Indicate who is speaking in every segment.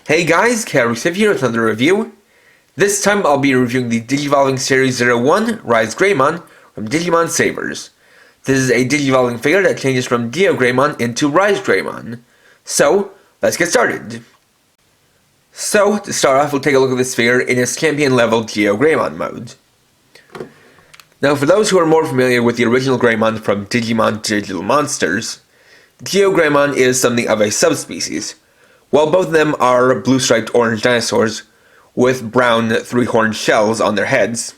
Speaker 1: Hey guys, RizeGreymon here with another review. This time I'll be reviewing the Digivolving Series 01 RizeGreymon from Digimon Savers. This is a Digivolving figure that changes from GeoGreymon into RizeGreymon. So, let's get started. So, to start off, we'll take a look at this figure in its champion level GeoGreymon mode. Now, for those who are more familiar with the original Greymon from Digimon Digital Monsters, GeoGreymon is something of a subspecies. While both of them are blue-striped orange dinosaurs with brown three-horned shells on their heads,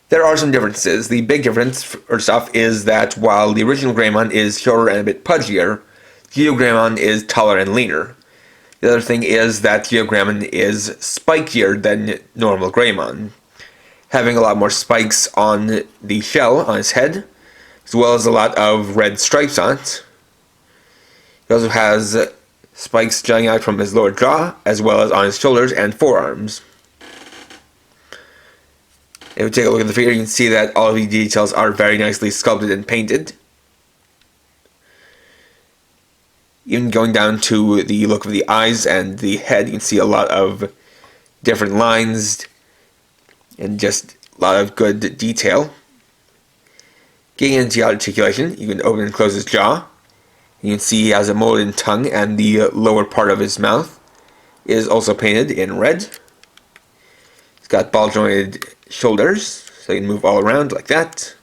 Speaker 1: there are some differences. The big difference, first off, is that while the original Greymon is shorter and a bit pudgier, GeoGreymon is taller and leaner. The other thing is that GeoGreymon is spikier than normal Greymon, having a lot more spikes on the shell on his head, as well as a lot of red stripes on it. He also has spikes jutting out from his lower jaw, as well as on his shoulders and forearms. If we take a look at the figure, you can see that all of the details are very nicely sculpted and painted. Even going down to the look of the eyes and the head, you can see a lot of different lines and just a lot of good detail. Getting into the articulation, you can open and close his jaw. You can see he has a molded tongue, and the lower part of his mouth is also painted in red. He's got ball jointed shoulders, so he can move all around like that.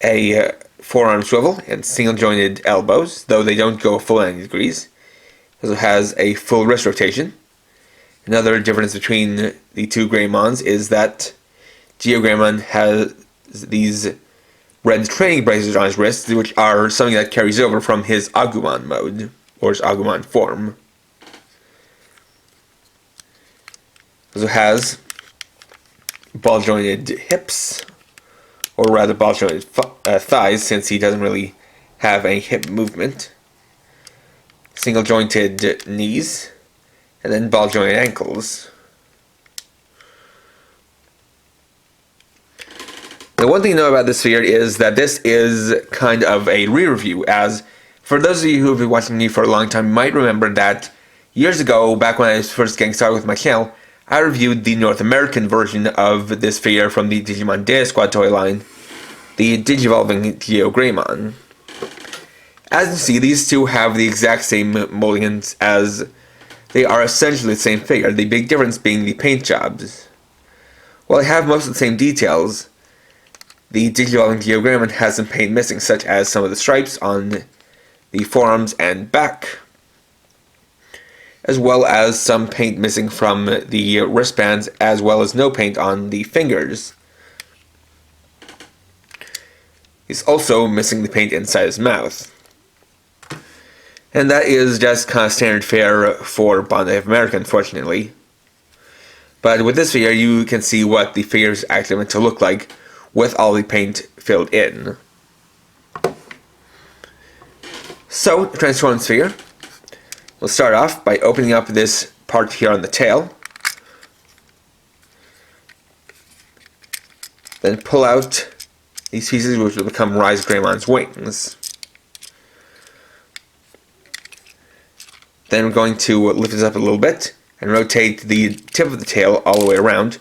Speaker 1: A forearm swivel and single jointed elbows, though they don't go full 90 degrees. He also has a full wrist rotation. Another difference between the two Greymons is that GeoGreymon has these red training braces on his wrists, which are something that carries over from his Agumon mode, or his Agumon form. Also has ball-jointed hips, or rather ball-jointed thighs, since he doesn't really have any hip movement. Single-jointed knees, and then ball-jointed ankles. The one thing to know about this figure is that this is kind of a re-review, as for those of you who have been watching me for a long time, you might remember that years ago, back when I was first getting started with my channel, I reviewed the North American version of this figure from the Digimon Data Squad toy line, the Digivolving GeoGreymon. As you see, these two have the exact same molding as they are essentially the same figure, the big difference being the paint jobs. While they have most of the same details, the Digivolving GeoGreymon has some paint missing, such as some of the stripes on the forearms and back, as well as some paint missing from the wristbands, as well as no paint on the fingers. He's also missing the paint inside his mouth. And that is just kind of standard fare for Bandai of America, unfortunately. But with this figure, you can see what the figure is actually meant to look like, with all the paint filled in. So, to transform this figure, we'll start off by opening up this part here on the tail. Then pull out these pieces, which will become RizeGreymon's wings. Then we're going to lift this up a little bit and rotate the tip of the tail all the way around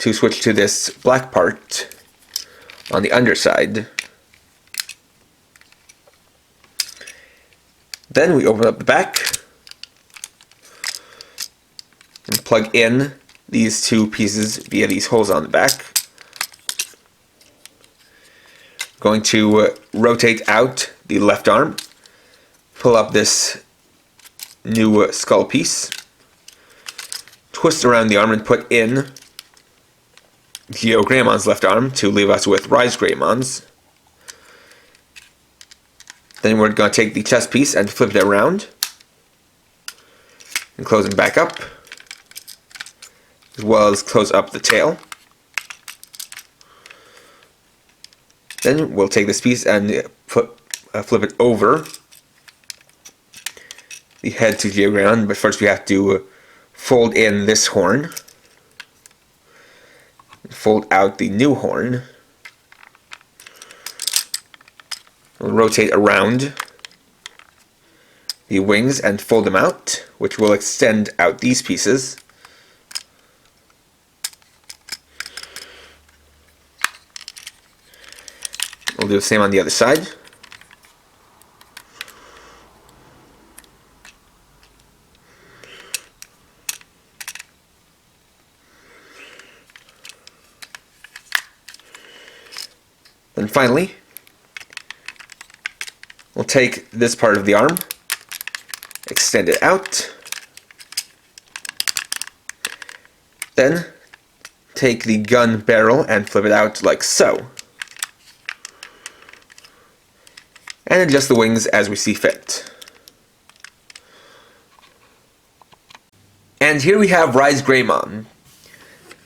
Speaker 1: to switch to this black part on the underside. Then we open up the back and plug in these two pieces via these holes on the back. Going to rotate out the left arm, pull up this new skull piece, twist around the arm and put in GeoGreymon's left arm to leave us with RizeGreymon's. Then we're going to take the chest piece and flip it around and close it back up, as well as close up the tail. Then we'll take this piece and flip it over the head to GeoGreymon, but first we have to fold in this horn. Fold out the new horn. We'll rotate around the wings and fold them out, which will extend out these pieces. We'll do the same on the other side. Then finally, we'll take this part of the arm, extend it out, then take the gun barrel and flip it out like so, and adjust the wings as we see fit. And here we have RizeGreymon.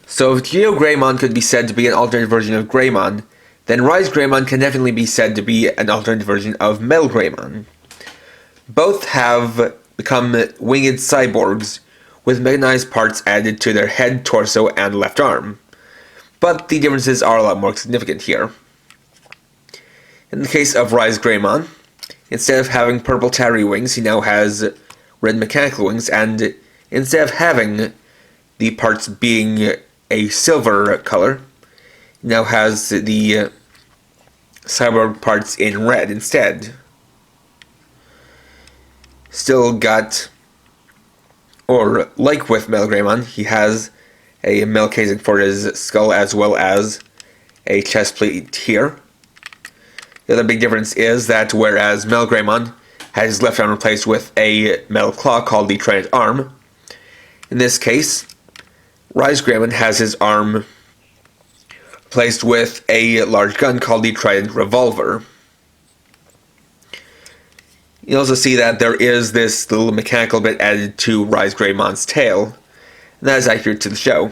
Speaker 1: So if GeoGreymon could be said to be an alternate version of Greymon, then RizeGreymon can definitely be said to be an alternate version of Greymon. Both have become winged cyborgs with mechanized parts added to their head, torso, and left arm. But the differences are a lot more significant here. In the case of RizeGreymon, instead of having purple tarry wings, he now has red mechanical wings, and instead of having the parts being a silver color, he now has the cyborg parts in red instead. Still got, or like with Greymon, he has a metal casing for his skull as well as a chest plate here. The other big difference is that whereas Greymon has his left arm replaced with a metal claw called the Trident Arm, in this case, RizeGreymon has his arm replaced with a large gun called the Trident Revolver. You also see that there is this little mechanical bit added to RizeGreymon's tail, and that is accurate to the show.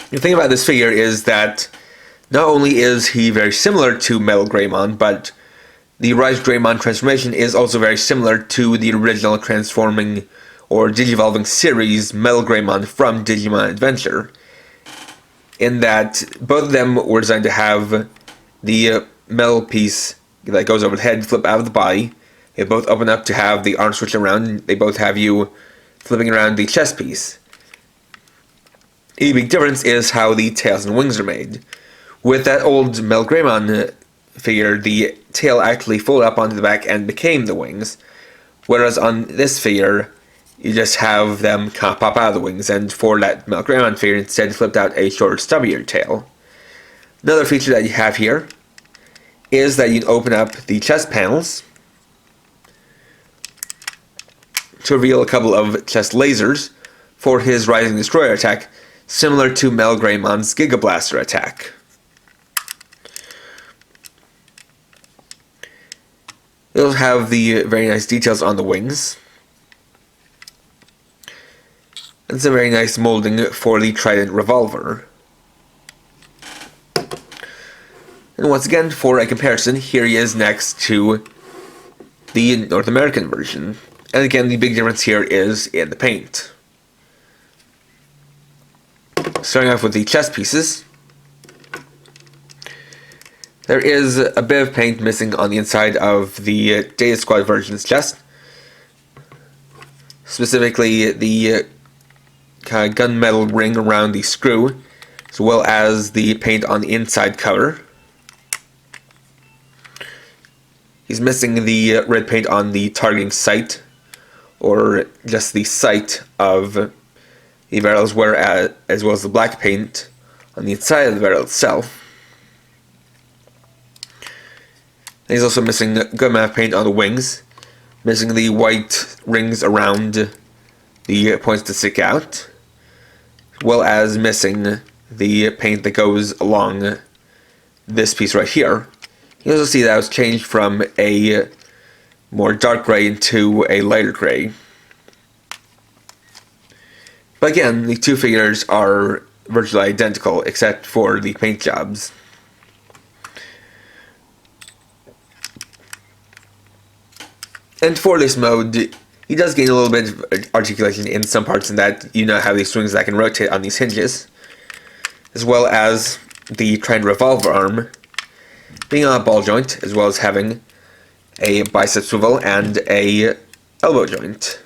Speaker 1: The thing about this figure is that not only is he very similar to Greymon, but the RizeGreymon transformation is also very similar to the original transforming or Digivolving series Greymon from Digimon Adventure, in that both of them were designed to have the metal piece that goes over the head flip out of the body. They both open up to have the arm switch around. They both have you flipping around the chest piece. A big difference is how the tails and wings are made. With that old Greymon figure, the tail actually folded up onto the back and became the wings, whereas on this figure, you just have them kind of pop out of the wings, and for that Greymon figure, instead flipped out a shorter, stubbier tail. Another feature that you have here is that you can open up the chest panels to reveal a couple of chest lasers for his Rising Destroyer attack, similar to Greymon's Giga Blaster attack. You'll have the very nice details on the wings, and some very nice molding for the Trident Revolver. And once again, for a comparison, here he is next to the North American version. And again, the big difference here is in the paint. Starting off with the chest pieces, there is a bit of paint missing on the inside of the Data Squad version's chest. Specifically, the kind of gunmetal ring around the screw, as well as the paint on the inside cover. He's missing the red paint on the targeting sight, or just the sight of the barrels, as well as the black paint on the inside of the barrel itself. And he's also missing a good amount of paint on the wings, missing the white rings around the points that stick out, as well as missing the paint that goes along this piece right here. You also see that it was changed from a more dark gray into a lighter gray. But again, the two figures are virtually identical except for the paint jobs. And for this mode, he does gain a little bit of articulation in some parts, in that you now have these strings that can rotate on these hinges, as well as the Trident Revolver arm being on a ball joint, as well as having a bicep swivel and a elbow joint.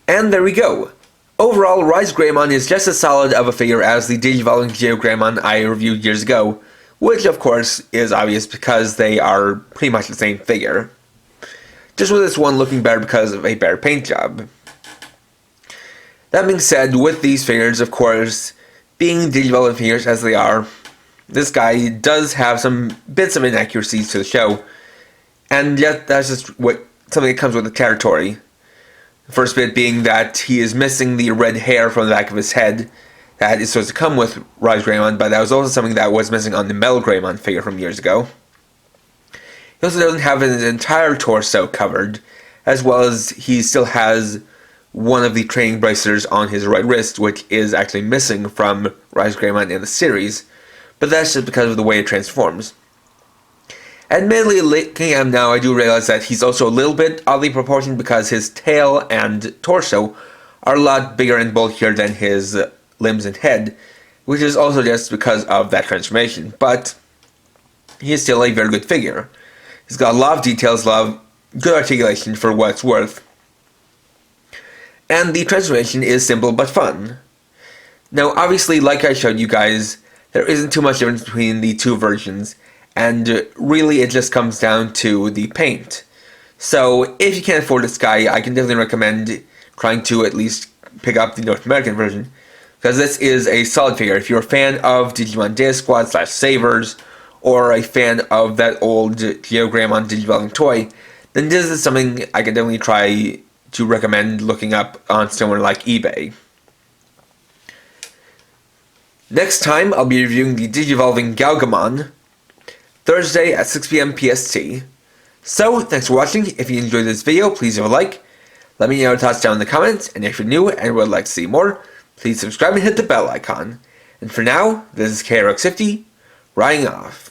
Speaker 1: And there we go. Overall, RizeGreymon is just as solid of a figure as the Digivolving GeoGreymon I reviewed years ago, which of course is obvious because they are pretty much the same figure. Just with this one looking better because of a better paint job. That being said, with these figures, of course, being Digivolving figures as they are, this guy does have some bits of inaccuracies to the show, and yet that's just something that comes with the territory. The first bit being that he is missing the red hair from the back of his head that is supposed to come with RizeGreymon, but that was also something that was missing on the Metal Greymon figure from years ago. He also doesn't have his entire torso covered, as well as he still has one of the training bracers on his right wrist, which is actually missing from RizeGreymon in the series, but that's just because of the way it transforms. Admittedly, looking at him now, I do realize that he's also a little bit oddly proportioned because his tail and torso are a lot bigger and bulkier than his limbs and head, which is also just because of that transformation, but he is still a very good figure. He's got a lot of details, a lot of good articulation for what it's worth. And the transformation is simple but fun. Now, obviously, like I showed you guys, there isn't too much difference between the two versions, and really it just comes down to the paint. So if you can't afford this guy, I can definitely recommend trying to at least pick up the North American version, because this is a solid figure. If you're a fan of Digimon Data Squad / Savers, or a fan of that old GeoGreymon Digivolving toy, then this is something I can definitely try to recommend looking up on somewhere like eBay. Next time, I'll be reviewing the Digivolving GeoGreymon, Thursday at 6 PM PST. So, thanks for watching. If you enjoyed this video, please leave a like. Let me know your thoughts down in the comments, and if you're new and would like to see more, please subscribe and hit the bell icon. And for now, this is KRX50, riding off.